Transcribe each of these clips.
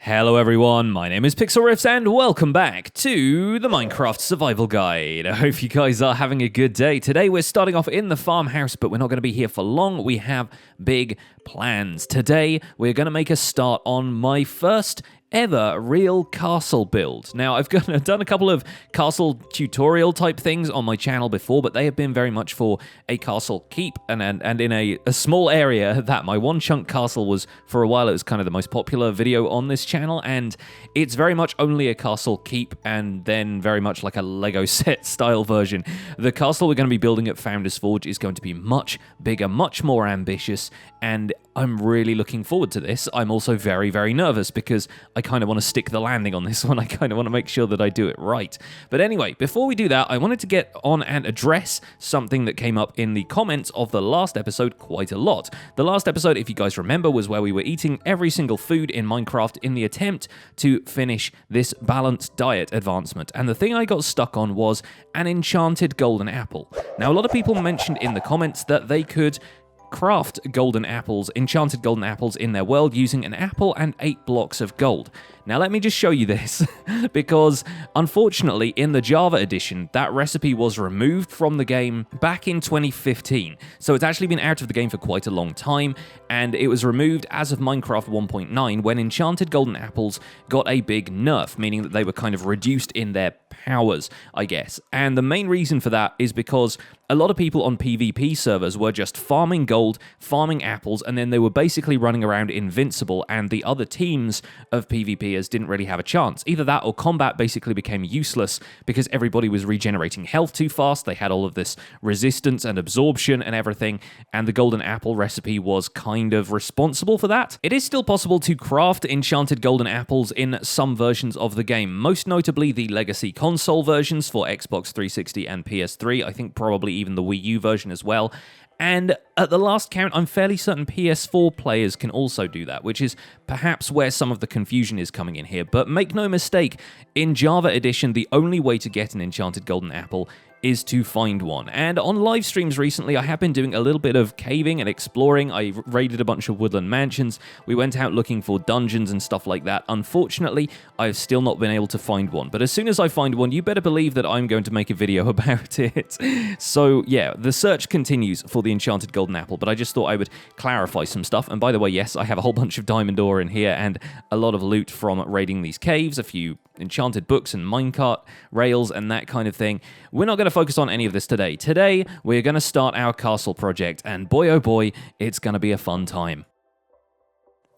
Hello everyone, my name is Pixlriffs and welcome back to the Minecraft Survival Guide. I hope you guys are having a good day. Today we're starting off in the farmhouse, but we're not going to be here for long. We have big plans. Today we're going to make a start on my first ever real castle build. Now, I've done a couple of castle tutorial type things on my channel before, but they have been very much for a castle keep and in a small area that my one chunk castle was. For a while it was kind of the most popular video on this channel, and it's very much only a castle keep and then very much like a Lego set style version. The castle we're going to be building at Founders Forge is going to be much bigger, much more ambitious, and I'm really looking forward to this. I'm also very, very nervous because I kind of want to stick the landing on this one. I kind of want to make sure that I do it right. But anyway, before we do that, I wanted to get on and address something that came up in the comments of the last episode quite a lot. The last episode, if you guys remember, was where we were eating every single food in Minecraft in the attempt to finish this balanced diet advancement. And the thing I got stuck on was an enchanted golden apple. Now, a lot of people mentioned in the comments that they could craft enchanted golden apples in their world using an apple and 8 blocks of gold. Now let me just show you this, because unfortunately in the Java edition, that recipe was removed from the game back in 2015. So it's actually been out of the game for quite a long time, and it was removed as of Minecraft 1.9 when enchanted golden apples got a big nerf, meaning that they were kind of reduced in their powers, I guess. And the main reason for that is because a lot of people on PvP servers were just farming gold, farming apples, and then they were basically running around invincible, and the other teams of PvPers didn't really have a chance. Either that or combat basically became useless because everybody was regenerating health too fast. They had all of this resistance and absorption and everything, and the golden apple recipe was kind of responsible for that. It is still possible to craft enchanted golden apples in some versions of the game, most notably the legacy console versions for Xbox 360 and PS3, I think probably even the Wii U version as well. And at the last count, I'm fairly certain PS4 players can also do that, which is perhaps where some of the confusion is coming in here. But make no mistake, in Java Edition, the only way to get an enchanted golden apple is to find one. And on live streams recently, I have been doing a little bit of caving and exploring. I raided a bunch of woodland mansions. We went out looking for dungeons and stuff like that. Unfortunately, I've still not been able to find one. But as soon as I find one, you better believe that I'm going to make a video about it. So yeah, the search continues for the enchanted golden apple, but I just thought I would clarify some stuff. And by the way, yes, I have a whole bunch of diamond ore in here and a lot of loot from raiding these caves, a few enchanted books and minecart rails and that kind of thing. We're not going to focus on any of this today. Today, we're going to start our castle project, and boy oh boy, it's going to be a fun time.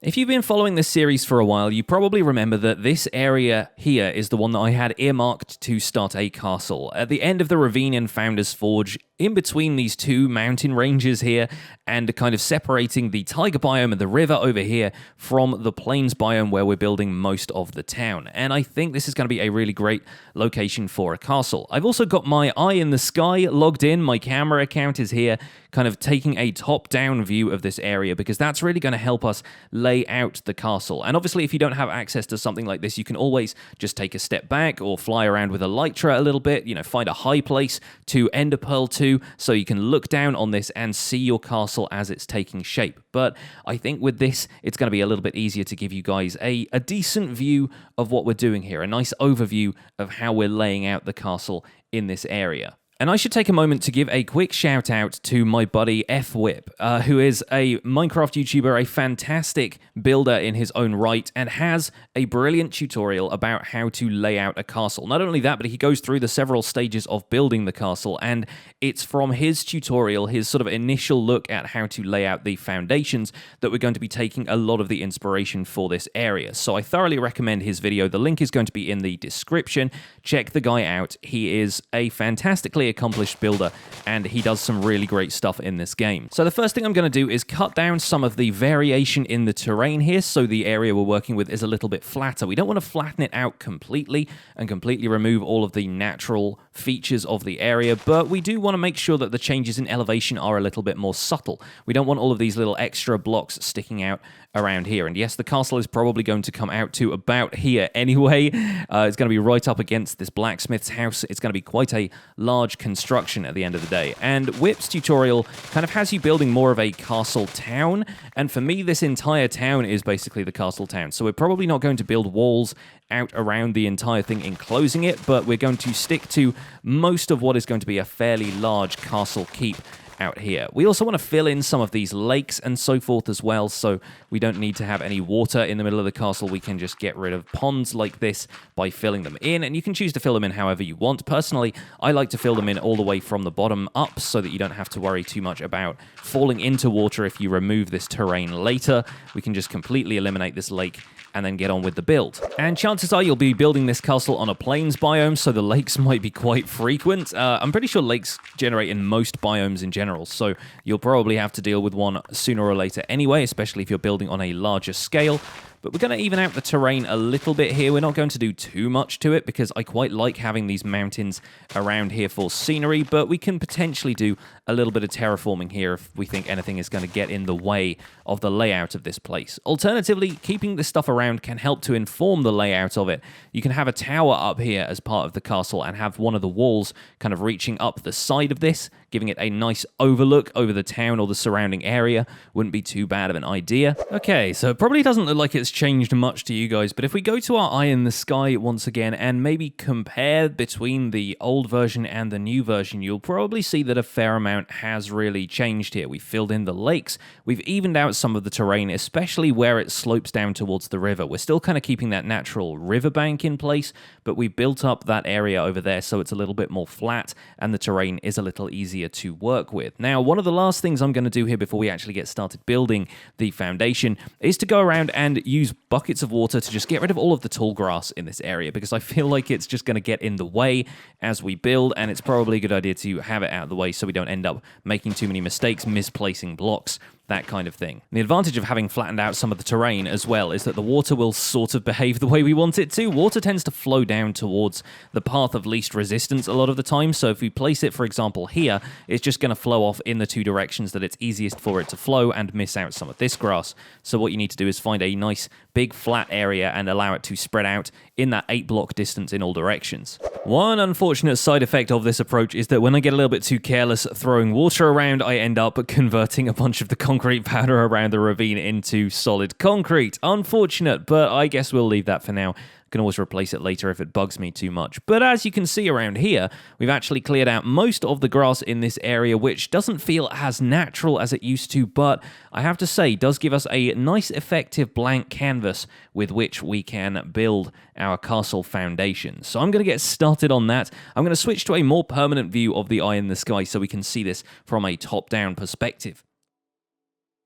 If you've been following this series for a while, you probably remember that this area here is the one that I had earmarked to start a castle. At the end of the ravine in Founders Forge, in between these two mountain ranges here, and kind of separating the taiga biome and the river over here from the plains biome where we're building most of the town. And I think this is going to be a really great location for a castle. I've also got my eye in the sky logged in. My camera account is here, kind of taking a top-down view of this area, because that's really going to help us lay out the castle. And obviously, if you don't have access to something like this, you can always just take a step back or fly around with elytra a little bit, find a high place to ender pearl to, so you can look down on this and see your castle as it's taking shape. But I think with this, it's going to be a little bit easier to give you guys a decent view of what we're doing here, a nice overview of how we're laying out the castle in this area. And I should take a moment to give a quick shout out to my buddy fWhip, who is a Minecraft YouTuber, a fantastic builder in his own right, and has a brilliant tutorial about how to lay out a castle. Not only that, but he goes through the several stages of building the castle, and it's from his tutorial, his sort of initial look at how to lay out the foundations, that we're going to be taking a lot of the inspiration for this area. So I thoroughly recommend his video. The link is going to be in the description. Check the guy out. He is a fantastically accomplished builder, and he does some really great stuff in this game. So the first thing I'm going to do is cut down some of the variation in the terrain here, so the area we're working with is a little bit flatter. We don't want to flatten it out completely and completely remove all of the natural features of the area, but we do want to make sure that the changes in elevation are a little bit more subtle. We don't want all of these little extra blocks sticking out around here. And yes, the castle is probably going to come out to about here anyway. It's going to be right up against this blacksmith's house. It's going to be quite a large much construction at the end of the day. And Whip's tutorial kind of has you building more of a castle town, and for me, this entire town is basically the castle town. So we're probably not going to build walls out around the entire thing enclosing it, but we're going to stick to most of what is going to be a fairly large castle keep out here. We also want to fill in some of these lakes and so forth as well, so we don't need to have any water in the middle of the castle. We can just get rid of ponds like this by filling them in, and you can choose to fill them in however you want. Personally, I like to fill them in all the way from the bottom up so that you don't have to worry too much about falling into water if you remove this terrain later. We can just completely eliminate this lake and then get on with the build. And chances are you'll be building this castle on a plains biome, so the lakes might be quite frequent. I'm pretty sure lakes generate in most biomes in general, so you'll probably have to deal with one sooner or later anyway, especially if you're building on a larger scale. But we're going to even out the terrain a little bit here. We're not going to do too much to it because I quite like having these mountains around here for scenery, but we can potentially do a little bit of terraforming here if we think anything is going to get in the way of the layout of this place. Alternatively, keeping this stuff around can help to inform the layout of it. You can have a tower up here as part of the castle and have one of the walls kind of reaching up the side of this, giving it a nice overlook over the town or the surrounding area. Wouldn't be too bad of an idea. Okay, so it probably doesn't look like it's changed much to you guys, but if we go to our eye in the sky once again and maybe compare between the old version and the new version, you'll probably see that a fair amount has really changed here. We've filled in the lakes, we've evened out some of the terrain, especially where it slopes down towards the river. We're still kind of keeping that natural riverbank in place, but we built up that area over there so it's a little bit more flat and the terrain is a little easier to work with. Now, one of the last things I'm going to do here before we actually get started building the foundation is to go around and use buckets of water to just get rid of all of the tall grass in this area, because I feel like it's just going to get in the way as we build, and it's probably a good idea to have it out of the way so we don't end up making too many mistakes, misplacing blocks, that kind of thing. And the advantage of having flattened out some of the terrain as well is that the water will sort of behave the way we want it to. Water tends to flow down towards the path of least resistance a lot of the time, so if we place it, for example, here, it's just going to flow off in the two directions that it's easiest for it to flow and miss out some of this grass. So what you need to do is find a nice big flat area and allow it to spread out in that 8-block distance in all directions. One unfortunate side effect of this approach is that when I get a little bit too careless throwing water around, I end up converting a bunch of the concrete powder around the ravine into solid concrete. Unfortunate, but I guess we'll leave that for now. Can always replace it later if it bugs me too much. But as you can see around here, we've actually cleared out most of the grass in this area, which doesn't feel as natural as it used to, but I have to say does give us a nice effective blank canvas with which we can build our castle foundation. So I'm going to get started on that. I'm going to switch to a more permanent view of the eye in the sky so we can see this from a top-down perspective.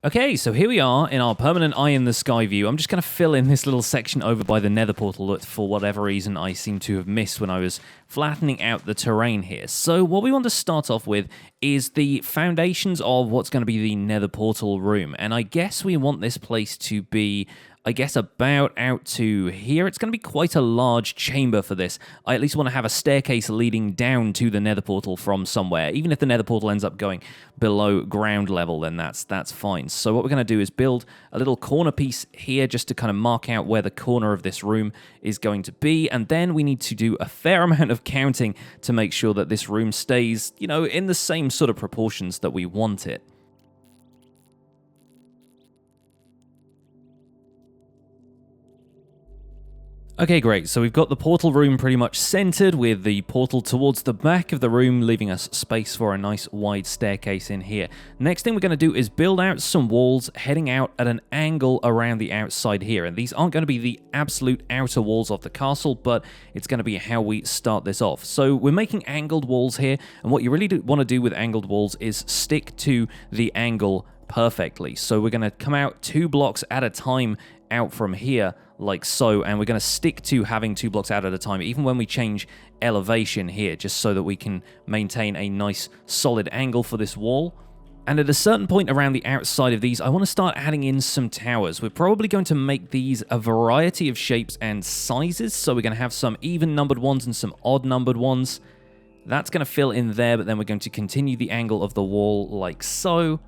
Okay, so here we are in our permanent eye in the sky view. I'm just going to fill in this little section over by the nether portal that for whatever reason I seem to have missed when I was flattening out the terrain here. So what we want to start off with is the foundations of what's going to be the nether portal room. And I guess we want this place to be, I guess, about out to here. It's going to be quite a large chamber for this. I at least want to have a staircase leading down to the nether portal from somewhere. Even if the nether portal ends up going below ground level, then that's fine. So what we're going to do is build a little corner piece here just to kind of mark out where the corner of this room is going to be. And then we need to do a fair amount of counting to make sure that this room stays, you know, in the same sort of proportions that we want it. Okay, great. So we've got the portal room pretty much centered with the portal towards the back of the room, leaving us space for a nice wide staircase in here. Next thing we're going to do is build out some walls heading out at an angle around the outside here. And these aren't going to be the absolute outer walls of the castle, but it's going to be how we start this off. So we're making angled walls here, and what you really want to do with angled walls is stick to the angle perfectly. So we're going to come out 2 blocks at a time out from here like so, and we're going to stick to having 2 blocks out at a time even when we change elevation here, just so that we can maintain a nice solid angle for this wall. And at a certain point around the outside of these, I want to start adding in some towers. We're probably going to make these a variety of shapes and sizes, so we're going to have some even numbered ones and some odd numbered ones. That's going to fill in there, but then we're going to continue the angle of the wall like so.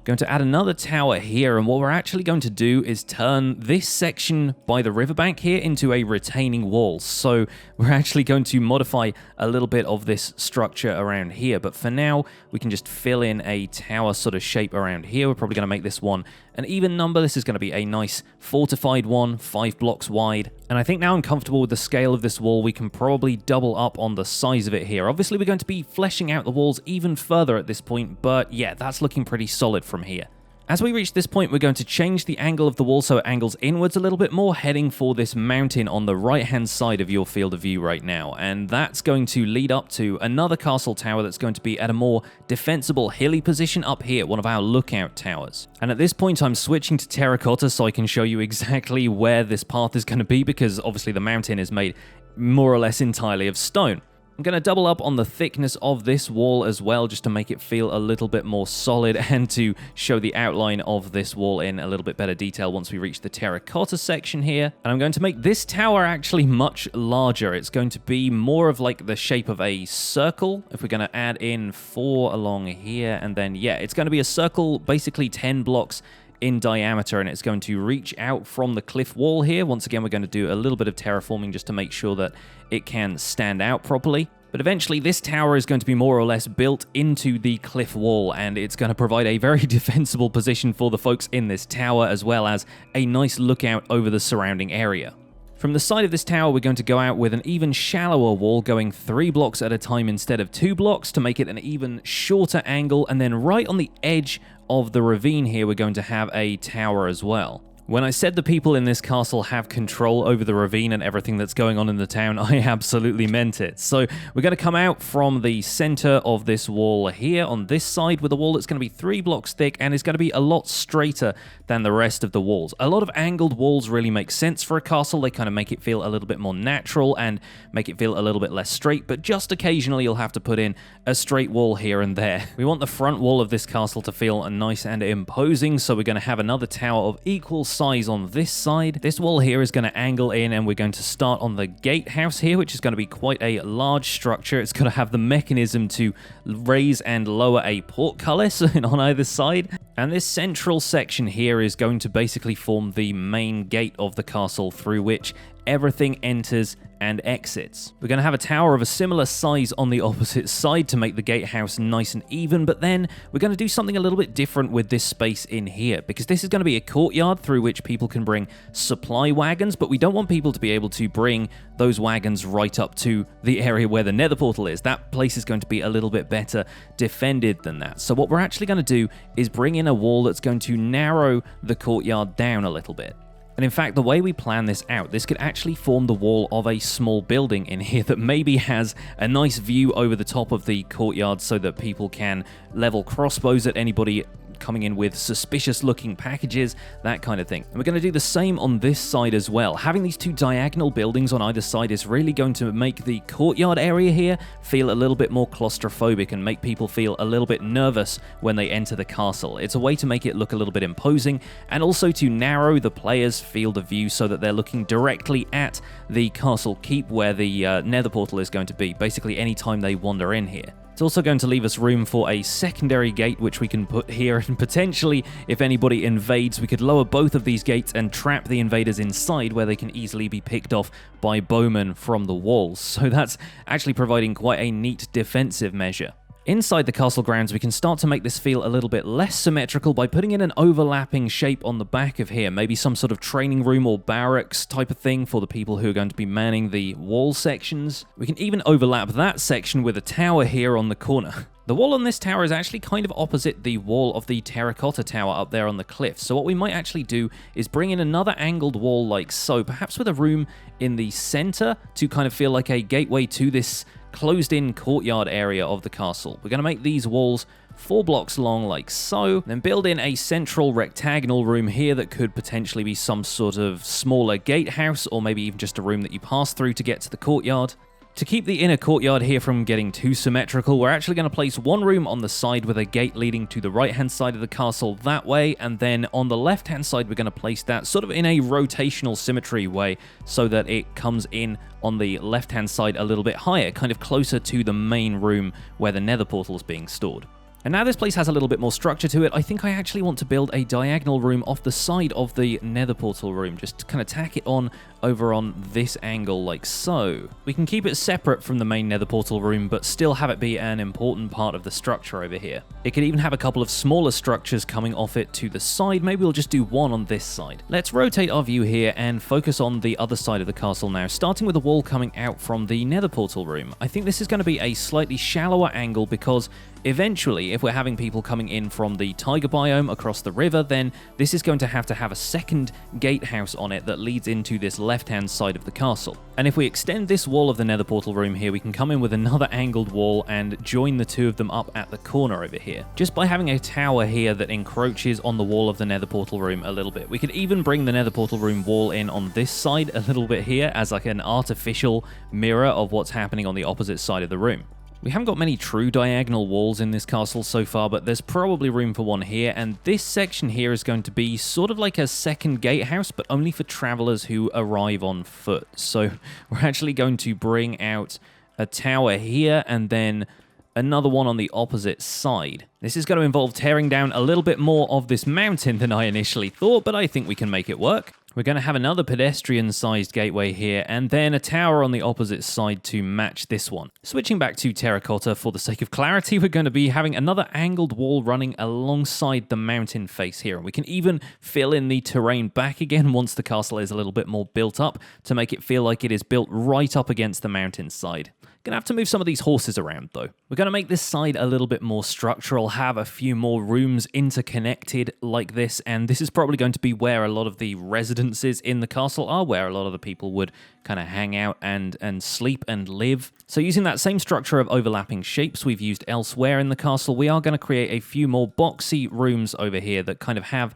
Going to add another tower here, and what we're actually going to do is turn this section by the riverbank here into a retaining wall. So we're actually going to modify a little bit of this structure around here, but for now we can just fill in a tower sort of shape around here. We're probably going to make this one an even number. This is going to be a nice fortified one, 5 blocks wide, and I think now I'm comfortable with the scale of this wall. We can probably double up on the size of it here. Obviously we're going to be fleshing out the walls even further at this point, but yeah, that's looking pretty solid from here. As we reach this point, we're going to change the angle of the wall so it angles inwards a little bit more, heading for this mountain on the right-hand side of your field of view right now. And that's going to lead up to another castle tower that's going to be at a more defensible, hilly position up here, one of our lookout towers. And at this point, I'm switching to terracotta so I can show you exactly where this path is going to be, because obviously the mountain is made more or less entirely of stone. I'm going to double up on the thickness of this wall as well, just to make it feel a little bit more solid and to show the outline of this wall in a little bit better detail once we reach the terracotta section here. And I'm going to make this tower actually much larger. It's going to be more of like the shape of a circle. If we're going to add in 4 along here, and then yeah, it's going to be a circle, basically 10 blocks in diameter, and it's going to reach out from the cliff wall here. Once again, we're going to do a little bit of terraforming just to make sure that it can stand out properly. But eventually this tower is going to be more or less built into the cliff wall, and it's going to provide a very defensible position for the folks in this tower, as well as a nice lookout over the surrounding area. From the side of this tower, we're going to go out with an even shallower wall, going 3 blocks at a time instead of 2 blocks to make it an even shorter angle, and then right on the edge of the ravine here, we're going to have a tower as well. When I said the people in this castle have control over the ravine and everything that's going on in the town, I absolutely meant it. So we're going to come out from the center of this wall here on this side with a wall that's going to be 3 blocks thick, and it's going to be a lot straighter than the rest of the walls. A lot of angled walls really make sense for a castle. They kind of make it feel a little bit more natural and make it feel a little bit less straight, but just occasionally you'll have to put in a straight wall here and there. We want the front wall of this castle to feel nice and imposing, so we're going to have another tower of equal size on this side. This wall here is going to angle in, and we're going to start on the gatehouse here, which is going to be quite a large structure. It's going to have the mechanism to raise and lower a portcullis on either side. And this central section here is going to basically form the main gate of the castle through which everything enters and exits. We're going to have a tower of a similar size on the opposite side to make the gatehouse nice and even, but then we're going to do something a little bit different with this space in here, because this is going to be a courtyard through which people can bring supply wagons, but we don't want people to be able to bring those wagons right up to the area where the nether portal is. That place is going to be a little bit better defended than that. So what we're actually going to do is bring in a wall that's going to narrow the courtyard down a little bit. And in fact, the way we plan this out, this could actually form the wall of a small building in here that maybe has a nice view over the top of the courtyard so that people can level crossbows at anybody coming in with suspicious looking packages, that kind of thing. And we're going to do the same on this side as well. Having these 2 diagonal buildings on either side is really going to make the courtyard area here feel a little bit more claustrophobic and make people feel a little bit nervous when they enter the castle. It's a way to make it look a little bit imposing, and also to narrow the player's field of view so that they're looking directly at the castle keep where the nether portal is going to be, basically anytime they wander in here. It's also going to leave us room for a secondary gate, which we can put here, and potentially, if anybody invades, we could lower both of these gates and trap the invaders inside, where they can easily be picked off by bowmen from the walls. So that's actually providing quite a neat defensive measure. Inside the castle grounds, we can start to make this feel a little bit less symmetrical by putting in an overlapping shape on the back of here, maybe some sort of training room or barracks type of thing for the people who are going to be manning the wall sections. We can even overlap that section with a tower here on the corner. The wall on this tower is actually kind of opposite the wall of the terracotta tower up there on the cliff, so what we might actually do is bring in another angled wall like so, perhaps with a room in the center to kind of feel like a gateway to this closed-in courtyard area of the castle. We're going to make these walls 4 blocks long like so, then build in a central rectagonal room here that could potentially be some sort of smaller gatehouse, or maybe even just a room that you pass through to get to the courtyard. To keep the inner courtyard here from getting too symmetrical, we're actually going to place one room on the side with a gate leading to the right-hand side of the castle that way, and then on the left-hand side we're going to place that sort of in a rotational symmetry way so that it comes in on the left-hand side a little bit higher, kind of closer to the main room where the nether portal is being stored. And now this place has a little bit more structure to it. I think I actually want to build a diagonal room off the side of the nether portal room. Just to kind of tack it on over on this angle like so. We can keep it separate from the main nether portal room, but still have it be an important part of the structure over here. It could even have a couple of smaller structures coming off it to the side. Maybe we'll just do one on this side. Let's rotate our view here and focus on the other side of the castle now, starting with a wall coming out from the nether portal room. I think this is going to be a slightly shallower angle because eventually, if we're having people coming in from the taiga biome across the river, then this is going to have a second gatehouse on it that leads into this left-hand side of the castle. And if we extend this wall of the nether portal room here, we can come in with another angled wall and join the two of them up at the corner over here. Just by having a tower here that encroaches on the wall of the nether portal room a little bit. We could even bring the nether portal room wall in on this side a little bit here as like an artificial mirror of what's happening on the opposite side of the room. We haven't got many true diagonal walls in this castle so far, but there's probably room for one here, and this section here is going to be sort of like a second gatehouse, but only for travelers who arrive on foot. So we're actually going to bring out a tower here, and then another one on the opposite side. This is going to involve tearing down a little bit more of this mountain than I initially thought, but I think we can make it work. We're going to have another pedestrian-sized gateway here, and then a tower on the opposite side to match this one. Switching back to terracotta for the sake of clarity, we're going to be having another angled wall running alongside the mountain face here. And we can even fill in the terrain back again once the castle is a little bit more built up to make it feel like it is built right up against the mountain side. Gonna have to move some of these horses around though. We're gonna make this side a little bit more structural, have a few more rooms interconnected like this, and this is probably going to be where a lot of the residences in the castle are, where a lot of the people would kind of hang out and sleep and live. So using that same structure of overlapping shapes we've used elsewhere in the castle, we are gonna create a few more boxy rooms over here that kind of have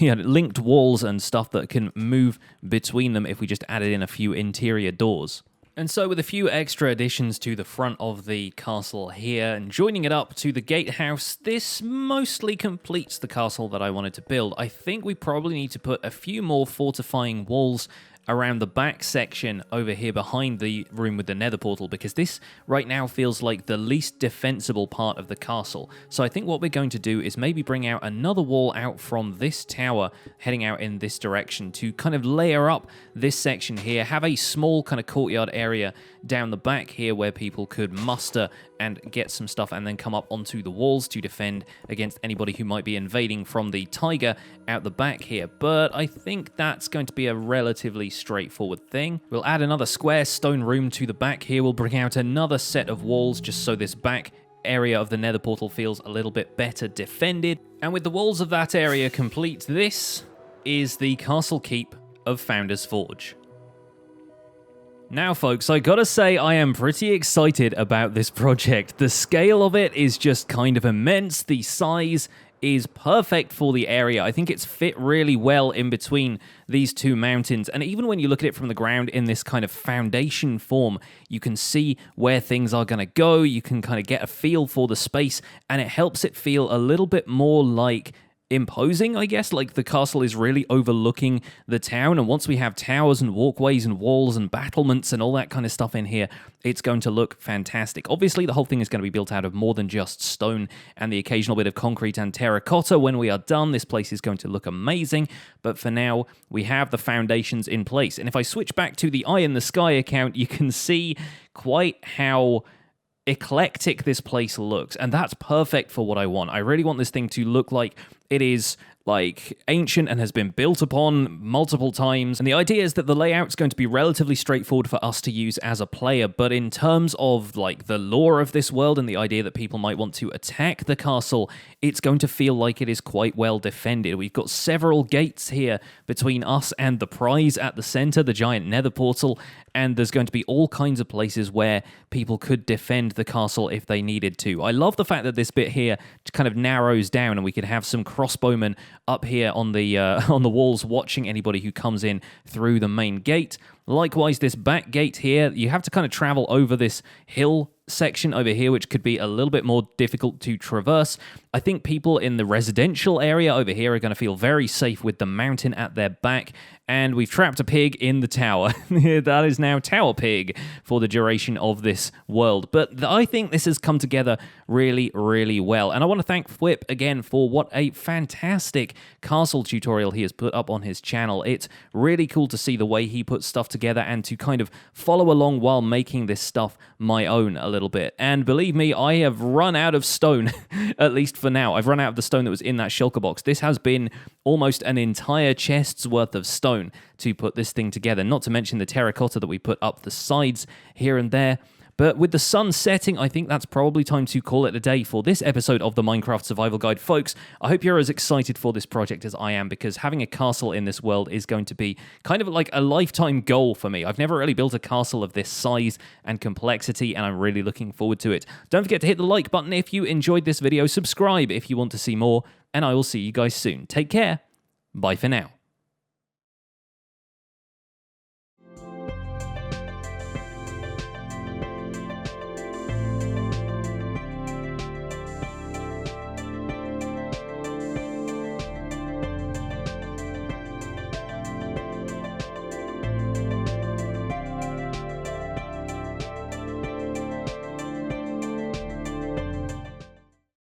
linked walls and stuff that can move between them if we just added in a few interior doors. And so with a few extra additions to the front of the castle here and joining it up to the gatehouse, this mostly completes the castle that I wanted to build. I think we probably need to put a few more fortifying walls around the back section over here behind the room with the nether portal, because this right now feels like the least defensible part of the castle. So I think what we're going to do is maybe bring out another wall out from this tower heading out in this direction to kind of layer up this section here, have a small kind of courtyard area down the back here where people could muster and get some stuff and then come up onto the walls to defend against anybody who might be invading from the taiga out the back here. But I think that's going to be a relatively straightforward thing. We'll add another square stone room to the back here. We'll bring out another set of walls just so this back area of the nether portal feels a little bit better defended. And with the walls of that area complete, this is the castle keep of Founder's Forge. Now, folks, I gotta say I am pretty excited about this project. The scale of it is just kind of immense. The size is perfect for the area. I think it's fit really well in between these two mountains. And even when you look at it from the ground in this kind of foundation form, you can see where things are going to go. You can kind of get a feel for the space, and it helps it feel a little bit more like imposing, I guess, like the castle is really overlooking the town, and once we have towers and walkways and walls and battlements and all that kind of stuff in here, it's going to look fantastic. Obviously, the whole thing is going to be built out of more than just stone and the occasional bit of concrete and terracotta. When we are done, this place is going to look amazing, but for now, we have the foundations in place. And if I switch back to the Eye in the Sky account, you can see quite how eclectic this place looks, and that's perfect for what I want. I really want this thing to look like it is like ancient and has been built upon multiple times. And the idea is that the layout's going to be relatively straightforward for us to use as a player, but in terms of like the lore of this world and the idea that people might want to attack the castle, it's going to feel like it is quite well defended. We've got several gates here between us and the prize at the center, the giant nether portal, and there's going to be all kinds of places where people could defend the castle if they needed to. I love the fact that this bit here kind of narrows down and we could have some crossbowmen up here on the walls watching anybody who comes in through the main gate. Likewise, this back gate here, you have to kind of travel over this hill section over here, which could be a little bit more difficult to traverse. I think people in the residential area over here are going to feel very safe with the mountain at their back, and we've trapped a pig in the tower. That is now Tower Pig for the duration of this world. But I think this has come together really, really well. And I want to thank fWhip again for what a fantastic castle tutorial he has put up on his channel. It's really cool to see the way he puts stuff together and to kind of follow along while making this stuff my own a little bit. And believe me, I have run out of stone, at least for now. I've run out of the stone that was in that shulker box. This has been almost an entire chest's worth of stone to put this thing together, not to mention the terracotta that we put up the sides here and there. But with the sun setting, I think that's probably time to call it a day for this episode of the Minecraft Survival Guide. Folks, I hope you're as excited for this project as I am, because having a castle in this world is going to be kind of like a lifetime goal for me. I've never really built a castle of this size and complexity, and I'm really looking forward to it. Don't forget to hit the like button if you enjoyed this video, subscribe if you want to see more, and I will see you guys soon. Take care. Bye for now.